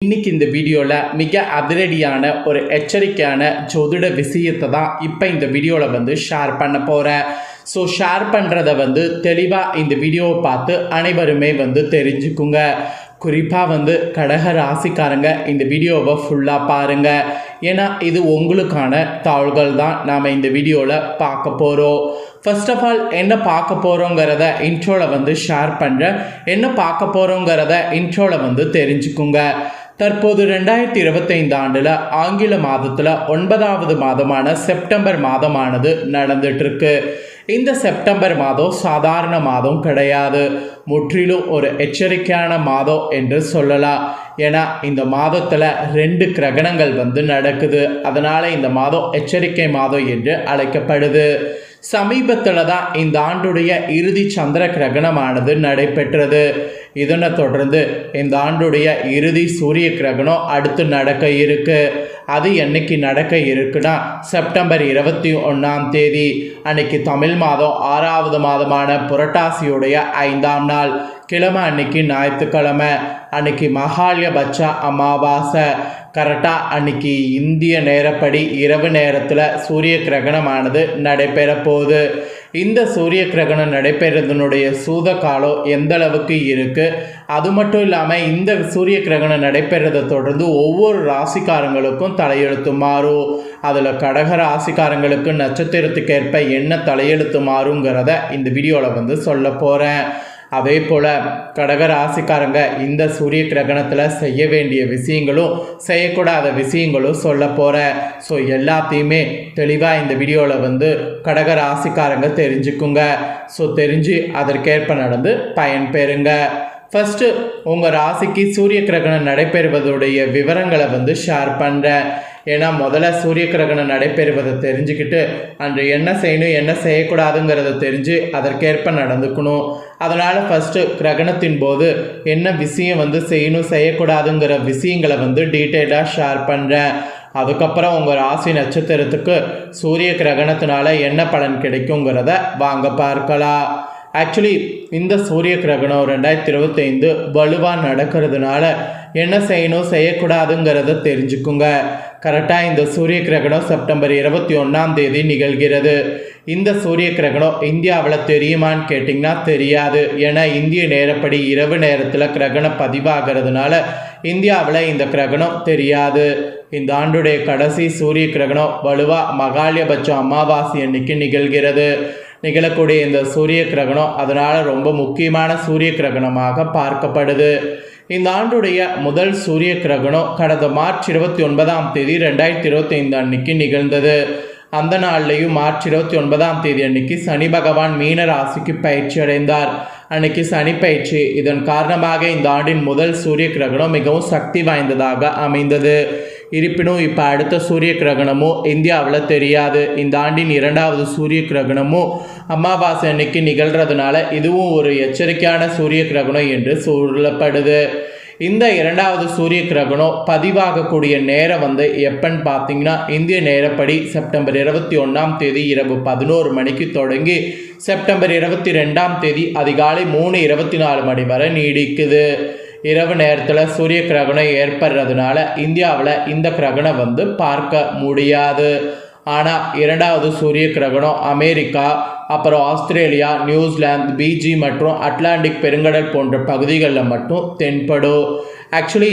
இன்னைக்கு இந்த வீடியோவில் மிக அதிரடியான ஒரு எச்சரிக்கையான ஜோதிட விஷயத்தை தான் இப்போ இந்த வீடியோவில் ஷேர் பண்ண போகிறேன். ஸோ ஷேர் பண்ணுறதை தெளிவாக இந்த வீடியோவை பார்த்து அனைவருமே தெரிஞ்சுக்குங்க. குறிப்பாக கடக ராசிக்காரங்க இந்த வீடியோவை ஃபுல்லாக பாருங்கள். ஏன்னா இது உங்களுக்கான தாள்கள் தான் நாம் இந்த வீடியோவில் பார்க்க போகிறோம். ஃபர்ஸ்ட் ஆஃப் ஆல் என்ன பார்க்க போகிறோங்கிறத இன்ட்ரோவில் ஷேர் பண்ணுறேன். என்ன பார்க்க போகிறோங்கிறத இன்ட்ரோவில் தெரிஞ்சுக்குங்க. தற்போது 2025 ஆண்டில் ஆங்கில மாதத்தில் 9வது மாதமான செப்டம்பர் மாதமானது நடந்துட்டுருக்கு. இந்த செப்டம்பர் மாதம் சாதாரண மாதம் கிடையாது, முற்றிலும் ஒரு எச்சரிக்கையான மாதம் என்று சொல்லலாம். ஏன்னா இந்த மாதத்தில் 2 கிரகணங்கள் நடக்குது. அதனால் இந்த மாதம் எச்சரிக்கை மாதம் என்று அழைக்கப்படுது. சமீபத்தில் தான் இந்த ஆண்டுடைய இறுதி சந்திர கிரகணமானது நடைபெற்றது. இதனை தொடர்ந்து இந்த ஆண்டுடைய இறுதி சூரிய கிரகணம் அடுத்து நடக்க இருக்கு. அது என்னைக்கு நடக்க இருக்குன்னா செப்டம்பர் 21ஆம் தேதி அன்னைக்கு தமிழ் மாதம் 6வது மாதமான புரட்டாசியுடைய 5ஆம் நாள் கிழமை அன்னைக்கு ஞாயிற்றுக்கிழமை அன்னைக்கு மகாலயபட்ச அமாவாசை. கரெக்டாக அன்னைக்கு இந்திய நேரப்படி இரவு நேரத்தில் சூரிய கிரகணமானது நடைபெற போகுது. இந்த சூரிய கிரகணம் நடைபெறதனுடைய சூத காலம் எந்த அளவுக்கு இருக்குது, அது மட்டும் இல்லாமல் இந்த சூரிய கிரகணம் நடைபெறதை தொடர்ந்து ஒவ்வொரு ராசிக்காரங்களுக்கும் தலையெழுத்து மாறும். அதில் கடக ராசிக்காரங்களுக்கு நட்சத்திரத்துக்கு ஏற்ப என்ன தலையெழுத்து மாறுங்கிறத இந்த வீடியோவில் சொல்ல போகிறேன். அதே போல் கடக ராசிக்காரங்க இந்த சூரிய கிரகணத்தில் செய்ய வேண்டிய விஷயங்களும் செய்யக்கூடாத விஷயங்களும் சொல்ல போகிறேன். ஸோ எல்லாத்தையுமே தெளிவாக இந்த வீடியோவில் கடக ராசிக்காரங்க தெரிஞ்சுக்குங்க. ஸோ தெரிஞ்சு அதற்கேற்ப நடந்து பயன்பெறுங்க. ஃபஸ்ட்டு உங்கள் ராசிக்கு சூரிய கிரகணம் நடைபெறுவதுடைய விவரங்களை ஷேர் பண்ணுறேன். ஏன்னா முதல்ல சூரிய கிரகணம் நடைபெறுவதை தெரிஞ்சுக்கிட்டு அன்று என்ன செய்யணும் என்ன செய்யக்கூடாதுங்கிறத தெரிஞ்சு அதற்கேற்ப நடந்துக்கணும். அதனால் ஃபஸ்ட்டு கிரகணத்தின் போது என்ன விஷயம் செய்யணும் செய்யக்கூடாதுங்கிற விஷயங்களை டீட்டெயிலாக ஷேர் பண்ணுறேன். அதுக்கப்புறம் உங்கள் ராசி நட்சத்திரத்துக்கு சூரிய கிரகணத்தினால என்ன பலன் கிடைக்குங்கிறத வாங்க பார்க்கலாம். ஆக்சுவலி இந்த சூரிய கிரகணம் 2025 வலுவாக நடக்கிறதுனால என்ன செய்யணும் செய்யக்கூடாதுங்கிறத தெரிஞ்சுக்குங்க. கரெக்டாக இந்த சூரிய கிரகணம் செப்டம்பர் 21ஆம் தேதி நிகழ்கிறது. இந்த சூரிய கிரகணம் இந்தியாவில் தெரியுமான்னு கேட்டிங்கன்னா தெரியாது. ஏன்னா இந்திய நேரப்படி இரவு நேரத்தில் கிரகணம் பதிவாகிறதுனால இந்தியாவில் இந்த கிரகணம் தெரியாது. இந்த ஆண்டுடைய கடைசி சூரிய கிரகணம் வலுவாக மகாலயபட்ச அமாவாசை அன்னைக்கு நிகழக்கூடிய இந்த சூரிய கிரகணம் அதனால் ரொம்ப முக்கியமான சூரிய கிரகணமாக பார்க்கப்படுது. இந்த ஆண்டுடைய முதல் சூரிய கிரகணம் கடந்த மார்ச் 29ஆம் தேதி 2025 அன்னைக்கு நிகழ்ந்தது. அந்த நாள்லையும் மார்ச் 29ஆம் தேதி அன்னைக்கு சனி பகவான் மீன ராசிக்கு பயிற்சி அடைந்தார். அன்னைக்கு சனி பயிற்சி. இதன் காரணமாக இந்த ஆண்டின் முதல் சூரிய கிரகணம் மிகவும் சக்தி வாய்ந்ததாக அமைந்தது. இருப்பினும் இப்போ அடுத்த சூரிய கிரகணமும் இந்தியாவில் தெரியாது. இந்த ஆண்டின் 2வது சூரிய கிரகணமும் அமாவாசை அன்னைக்கு நிகழ்கிறதுனால இதுவும் ஒரு எச்சரிக்கையான சூரிய கிரகணம் என்று சொல்லப்படுது. இந்த 2வது சூரிய கிரகணம் பதிவாகக்கூடிய நேரம் எப்பன்னு பார்த்தீங்கன்னா இந்திய நேரப்படி செப்டம்பர் 21ஆம் தேதி இரவு 11 மணிக்கு தொடங்கி செப்டம்பர் 22ஆம் தேதி அதிகாலை 3:24 மணி வரை நீடிக்குது. இரவு நேரத்தில் சூரிய கிரகணம் ஏற்படுறதுனால இந்தியாவில் இந்த கிரகணம் பார்க்க முடியாது. ஆனால் 2வது சூரிய கிரகணம் அமெரிக்கா, அப்புறம் ஆஸ்திரேலியா, நியூசிலாந்து, பிஜி மற்றும் அட்லாண்டிக் பெருங்கடல் போன்ற பகுதிகளில் மட்டும் தென்படும். ஆக்சுவலி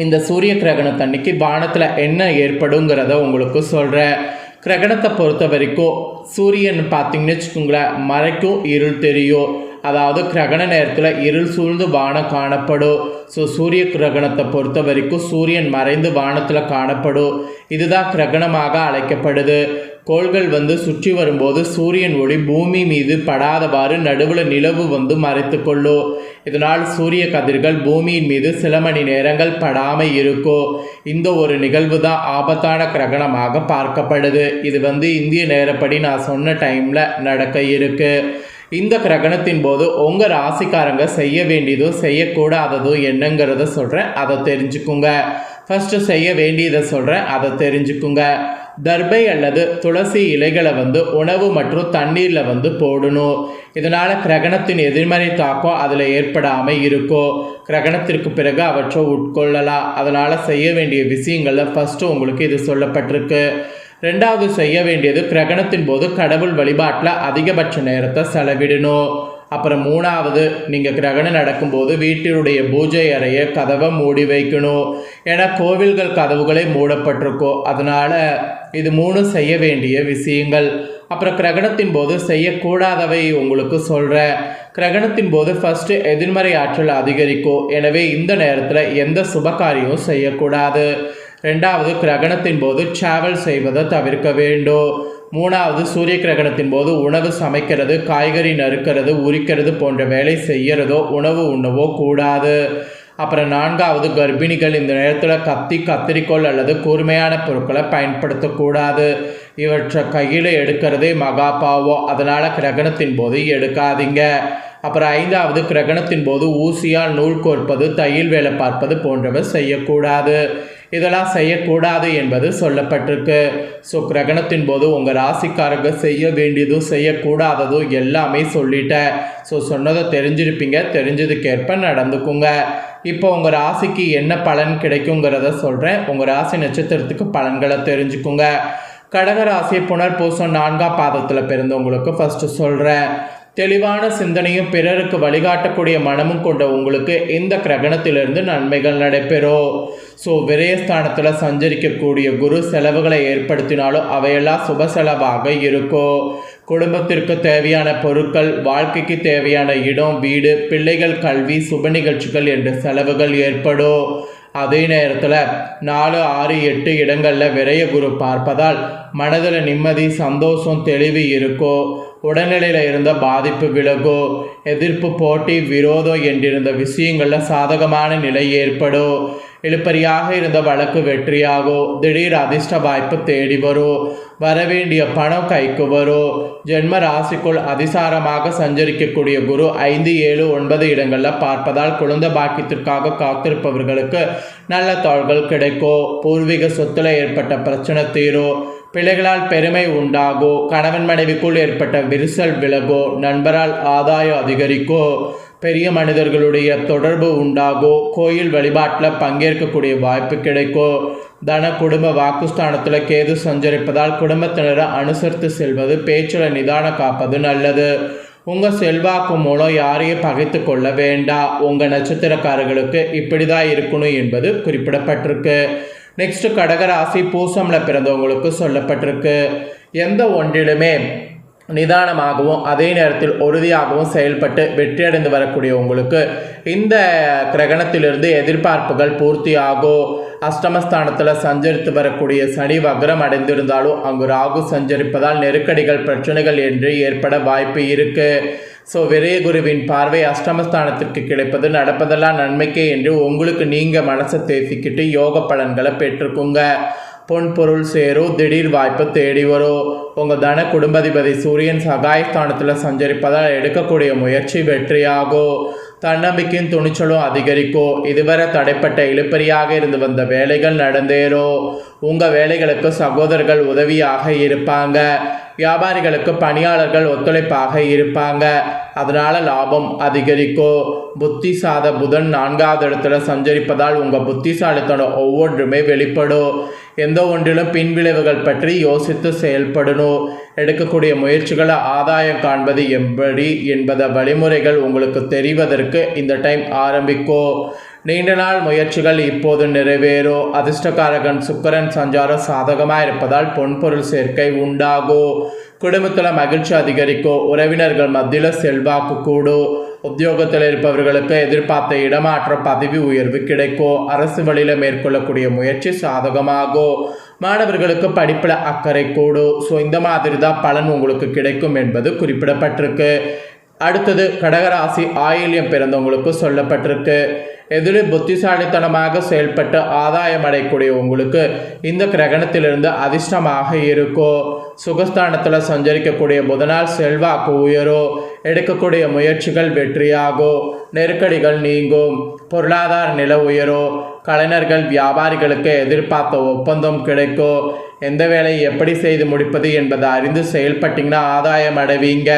இந்த சூரிய கிரகணத்தன்னைக்கு வானத்தில் என்ன ஏற்படுங்கிறத உங்களுக்கு சொல்கிறேன். கிரகணத்தை பொறுத்த வரைக்கும் சூரியன் பார்த்திங்கன்னு வச்சுக்கோங்களேன் மறைக்கும் இருள் தெரியும். அதாவது கிரகண நேரத்தில் இருள் சூழ்ந்து வானம் காணப்படும். ஸோ சூரிய கிரகணத்தை பொறுத்த வரைக்கும் சூரியன் மறைந்து வானத்தில் காணப்படும். இதுதான் கிரகணமாக அழைக்கப்படுது. கோள்கள் சுற்றி வரும்போது சூரியன் ஒளி பூமி மீது படாதவாறு நடுவில் நிலவு மறைத்து கொள்ளும். இதனால் சூரிய கதிர்கள் பூமியின் மீது சில மணி நேரங்கள் படாமல் இருக்கும். இந்த ஒரு நிகழ்வு தான் ஆபத்தான கிரகணமாக பார்க்கப்படுது. இது இந்திய நேரப்படி நான் சொன்ன டைமில் நடக்க இருக்கு. இந்த கிரகணத்தின் போது உங்கள் ராசிக்காரங்க செய்ய வேண்டியதோ செய்யக்கூடாததோ என்னங்கிறத சொல்கிறேன், அதை தெரிஞ்சுக்குங்க. ஃபஸ்ட்டு செய்ய வேண்டியதை சொல்கிறேன், அதை தெரிஞ்சுக்குங்க. தர்பை அல்லது துளசி இலைகளை வந்து உணவு மற்றும் தண்ணீரில் வந்து போடணும். இதனால் கிரகணத்தின் எதிர்மறை தாக்கம் அதில் ஏற்படாமல் இருக்கும். கிரகணத்திற்கு பிறகு அவற்றை உட்கொள்ளலாம். அதனால் செய்ய வேண்டிய விஷயங்களில் ஃபஸ்ட்டு உங்களுக்கு இது சொல்லப்பட்டிருக்கு. ரெண்டாவது செய்ய வேண்டியது கிரகணத்தின் போது கடவுள் வழிபாட்டில் அதிகபட்ச நேரத்தை செலவிடணும். அப்புறம் மூணாவது, நீங்கள் கிரகணம் நடக்கும்போது வீட்டினுடைய பூஜை அறையை கதவை மூடி வைக்கணும். ஏன்னா கோவில்கள் கதவுகளே மூடப்பட்டிருக்கும். அதனால் இது 3 செய்ய வேண்டிய விஷயங்கள். அப்புறம் கிரகணத்தின் போது செய்யக்கூடாதவை உங்களுக்கு சொல்கிறேன். கிரகணத்தின் போது ஃபஸ்ட்டு எதிர்மறை ஆற்றல் அதிகரிக்கும். எனவே இந்த நேரத்தில் எந்த சுபகாரியமும் செய்யக்கூடாது. ரெண்டாவது, கிரகணத்தின் போது டிராவல் செய்வதை தவிர்க்க வேண்டும். மூணாவது, சூரிய கிரகணத்தின் போது உணவு சமைக்கிறது, காய்கறி நறுக்கிறது, உரிக்கிறது போன்ற வேலை செய்கிறதோ உணவு உண்ணவோ கூடாது. அப்புறம் நான்காவது, கர்ப்பிணிகள் இந்த நேரத்தில் கத்தி, கத்திரிக்கோள் அல்லது கூர்மையான பொருட்களை பயன்படுத்தக்கூடாது. இவற்றை கையில் எடுக்கிறதே மகா பாவம். அதனால் கிரகணத்தின் போது எடுக்காதீங்க. அப்புறம் ஐந்தாவது, கிரகணத்தின் போது ஊசியால் நூல் கோர்ப்பது, தையல் வேலை பார்ப்பது போன்றவை செய்யக்கூடாது. இதெல்லாம் செய்யக்கூடாது என்பது சொல்லப்பட்டிருக்கு. ஸோ கிரகணத்தின் போது உங்கள் ராசிக்காரங்க செய்ய வேண்டியதும் செய்யக்கூடாததும் எல்லாமே சொல்லிட்டேன். ஸோ சொன்னதை தெரிஞ்சிருப்பீங்க. தெரிஞ்சதுக்கேற்ப நடந்துக்குங்க. இப்போ உங்கள் ராசிக்கு என்ன பலன் கிடைக்குங்கிறத சொல்கிறேன். உங்கள் ராசி நட்சத்திரத்துக்கு பலன்களை தெரிஞ்சுக்குங்க. கடகராசி புனர்பூசம் 4ஆம் பாதத்தில் பிறந்தவங்களுக்கு ஃபஸ்ட்டு சொல்கிறேன். தெளிவான சிந்தனையும் பிறருக்கு வழிகாட்டக்கூடிய மனமும் கொண்ட உங்களுக்கு இந்த கிரகணத்திலிருந்து நன்மைகள் நடைபெறும். ஸோ விரயஸ்தானத்தில் சஞ்சரிக்கக்கூடிய குரு செலவுகளை ஏற்படுத்தினாலும் அவையெல்லாம் சுப செலவாக இருக்கும். குடும்பத்திற்கு தேவையான பொருட்கள், வாழ்க்கைக்கு தேவையான இடம், வீடு, பிள்ளைகள் கல்வி, சுப நிகழ்ச்சிகள் என்ற செலவுகள் ஏற்படும். அதே நேரத்தில் 4, 6, 8 இடங்களில் விரய குரு பார்ப்பதால் மனதில் நிம்மதி, சந்தோஷம், தெளிவு இருக்கும். உடல்நிலையில் இருந்த பாதிப்பு விலகும். எதிர்ப்பு, போட்டி, விரோதம் என்றிருந்த விஷயங்களில் சாதகமான நிலை ஏற்படும். இழுப்பறியாக இருந்த வழக்கு வெற்றியாகும். திடீர் அதிர்ஷ்ட வாய்ப்பு தேடி வரும். வரவேண்டிய பணம் கைக்கு வரும். ஜென்ம ராசிக்குள் அதிசாரமாக சஞ்சரிக்கக்கூடிய குரு 5, 7, 9 இடங்களில் பார்ப்பதால் குழந்தை பாக்கியத்திற்காக காத்திருப்பவர்களுக்கு நல்ல தாள்கள் கிடைக்கும். பூர்வீக சொத்துல ஏற்பட்ட பிரச்சனை தீரும். பிள்ளைகளால் பெருமை உண்டாகும். கணவன் மனைவிக்குள் ஏற்பட்ட விரிசல் விலகும். நண்பரால் ஆதாயம் அதிகரிக்கும். பெரிய மனிதர்களுடைய தொடர்பு உண்டாகும். கோயில் வழிபாட்டில் பங்கேற்கக்கூடிய வாய்ப்பு கிடைக்கும். தன குடும்ப வாக்குஸ்தானத்தில் கேது சஞ்சரிப்பதால் குடும்பத்தினரை அனுசரித்து செல்வது, பேச்சில் நிதானம் காப்பது நல்லது. உங்கள் செல்வாக்கு மூலம் யாரையும் பகைத்து கொள்ள வேண்டாம். உங்கள் நட்சத்திரக்காரர்களுக்கு இப்படி தான் இருக்கணும் என்பது குறிப்பிடப்பட்டிருக்கு. நெக்ஸ்ட், கடகராசி பூசமில் பிறந்தவங்களுக்கு சொல்லப்பட்டிருக்கு. எந்த ஒன்றிலுமே நிதானமாகவும் அதே நேரத்தில் உறுதியாகவும் செயல்பட்டு வெற்றியடைந்து வரக்கூடிய உங்களுக்கு இந்த கிரகணத்திலிருந்து எதிர்பார்ப்புகள் பூர்த்தியாகும். அஷ்டமஸ்தானத்தில் சஞ்சரித்து வரக்கூடிய சனி வக்ரம் அடைந்திருந்தாலும் அங்கு ராகு சஞ்சரிப்பதால் நெருக்கடிகள், பிரச்சனைகள் என்று ஏற்பட வாய்ப்பு இருக்குது. ஸோ விரய குருவின் பார்வை அஷ்டமஸ்தானத்திற்கு கிடைப்பது நடப்பதெல்லாம் நன்மைக்கே என்று உங்களுக்கு நீங்கள் மனசை தேசிக்கிட்டு யோக பலன்களை பெற்றுக்குங்க. பொன் பொருள் சேரும். திடீர் வாய்ப்பு தேடி வரும். உங்கள் தன குடும்பாதிபதி சூரியன் சகாயஸ்தானத்தில் சஞ்சரிப்பதால் எடுக்கக்கூடிய முயற்சி வெற்றியாகும். தன்னம்பிக்கையும் துணிச்சலும் அதிகரிக்கும். இதுவரை தடைப்பட்ட இழுப்பறியாக இருந்து வந்த வேலைகள் நடந்தேறும். உங்கள் வேலைகளுக்கு சகோதரர்கள் உதவியாக இருப்பாங்க. வியாபாரிகளுக்கு பணியாளர்கள் ஒத்துழைப்பாக இருப்பாங்க. அதனால் லாபம் அதிகரிக்கும். புத்திசாத புதன் 4ஆவது இடத்துல சஞ்சரிப்பதால் உங்கள் புத்திசாலித்தனம் ஒவ்வொன்றுமே வெளிப்படும். எந்த ஒன்றிலும் பின்விளைவுகள் பற்றி யோசித்து செயல்படணும். எடுக்கக்கூடிய முயற்சிகளை ஆதாயம் காண்பது எப்படி என்பத வழிமுறைகள் உங்களுக்கு தெரிவதற்கு இந்த டைம் ஆரம்பிக்கும். நீண்ட நாள் முயற்சிகள் இப்போது நிறைவேறும். அதிர்ஷ்டக்காரகன் சுக்கிரன் சஞ்சாரம் சாதகமாக இருப்பதால் பொன்பொருள் சேர்க்கை உண்டாகும். குடும்பத்தில் மகிழ்ச்சி அதிகரிக்கும். உறவினர்கள் மத்தியில் செல்வாக்கு கூடும். உத்தியோகத்தில் இருப்பவர்களுக்கு எதிர்பார்த்த இடமாற்றம், பதவி உயர்வு கிடைக்கும். அரசு வழியில் மேற்கொள்ளக்கூடிய முயற்சி சாதகமாகும். மாணவர்களுக்கு படிப்பில் அக்கறை கூடும். ஸோ இந்த மாதிரி தான் பலன் உங்களுக்கு கிடைக்கும் என்பது குறிப்பிடப்பட்டிருக்கு. அடுத்தது கடகராசி ஆயில்யம் பிறந்தவங்களுக்கு சொல்லப்பட்டிருக்கு. எதிலும் புத்திசாலித்தனமாக செயல்பட்டு ஆதாயம் அடையக்கூடிய உங்களுக்கு இந்த கிரகணத்திலிருந்து அதிர்ஷ்டமாக இருக்கும். சுகஸ்தானத்தில் சஞ்சரிக்கக்கூடிய புதனால் செல்வாக்கு உயரும். எடுக்கக்கூடிய முயற்சிகள் வெற்றியாகும், நெருக்கடிகள் நீங்கும், பொருளாதார நிலை உயரும், கலைஞர்கள் வியாபாரிகளுக்கு எதிர்பார்த்த ஒப்பந்தம் கிடைக்கும், எந்த வேலையை எப்படி செய்து முடிப்பது என்பதை அறிந்து செயல்பட்டிங்கன்னா ஆதாயம் அடைவீங்க,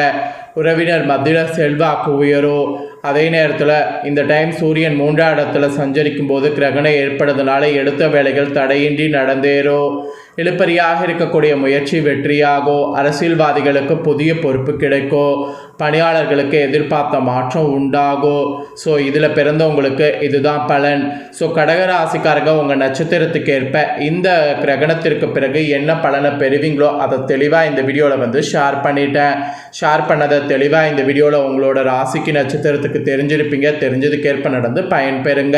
உறவினர் மத்தியில் செல்வாக்கு உயரும். அதே நேரத்தில் இந்த டைம் சூரியன் 3ஆம் இடத்துல சஞ்சரிக்கும் போது கிரகணம் ஏற்படுறதுனால எடுத்த வேலைகள் தடையின்றி நடந்தேறும், இழுபறியாக இருக்கக்கூடிய முயற்சி வெற்றியாகும், அரசியல்வாதிகளுக்கு புதிய பொறுப்பு கிடைக்கும், பணியாளர்களுக்கு எதிர்பார்த்த மாற்றம் உண்டாகும். ஸோ இதில் பிறந்தவங்களுக்கு இதுதான் பலன். ஸோ கடகராசிக்காரங்க உங்கள் நட்சத்திரத்துக்கு ஏற்ப இந்த கிரகணத்திற்கு பிறகு என்ன பலனை பெறுவீங்களோ அதை தெளிவாக இந்த வீடியோவில் ஷேர் பண்ணிட்டேன். ஷேர் பண்ணதை தெளிவாக இந்த வீடியோவில் உங்களோட ராசிக்கு நட்சத்திரத்துக்கு தெரிஞ்சிருப்பீங்க. தெரிஞ்சதுக்கேற்ப நடந்து பயன்பெறுங்க.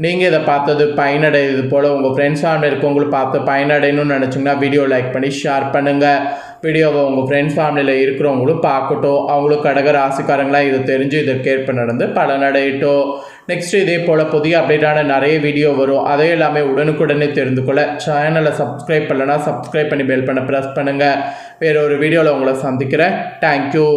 நீங்கள் இதை பார்த்தது பயனடைகிறது போல் உங்கள் ஃப்ரெண்ட்ஸ் ஃபேமிலி இருக்கவங்களும் பார்த்து பயனடையணும்னு நினச்சிங்கன்னா வீடியோ லைக் பண்ணி ஷேர் பண்ணுங்கள். வீடியோவை உங்கள் ஃப்ரெண்ட்ஸ் ஃபேமிலியில் இருக்கிறவங்களும் பார்க்கட்டும். அவங்களும் கடக ராசிக்காரங்களாம் இதை தெரிஞ்சு இதற்கேற்ப நடந்து பலனடையட்டும். நெக்ஸ்ட் இதே போல் புதிய அப்டேட்டான நிறைய வீடியோ வரும். அதே எல்லாமே உடனுக்குடனே தெரிந்து கொள்ள சேனலை சப்ஸ்கிரைப் பண்ணலைன்னா சப்ஸ்கிரைப் பண்ணி பெல் பண்ண ப்ரெஸ் பண்ணுங்கள். வேறு ஒரு வீடியோவில் உங்களை சந்திக்கிறேன். தேங்க்யூ.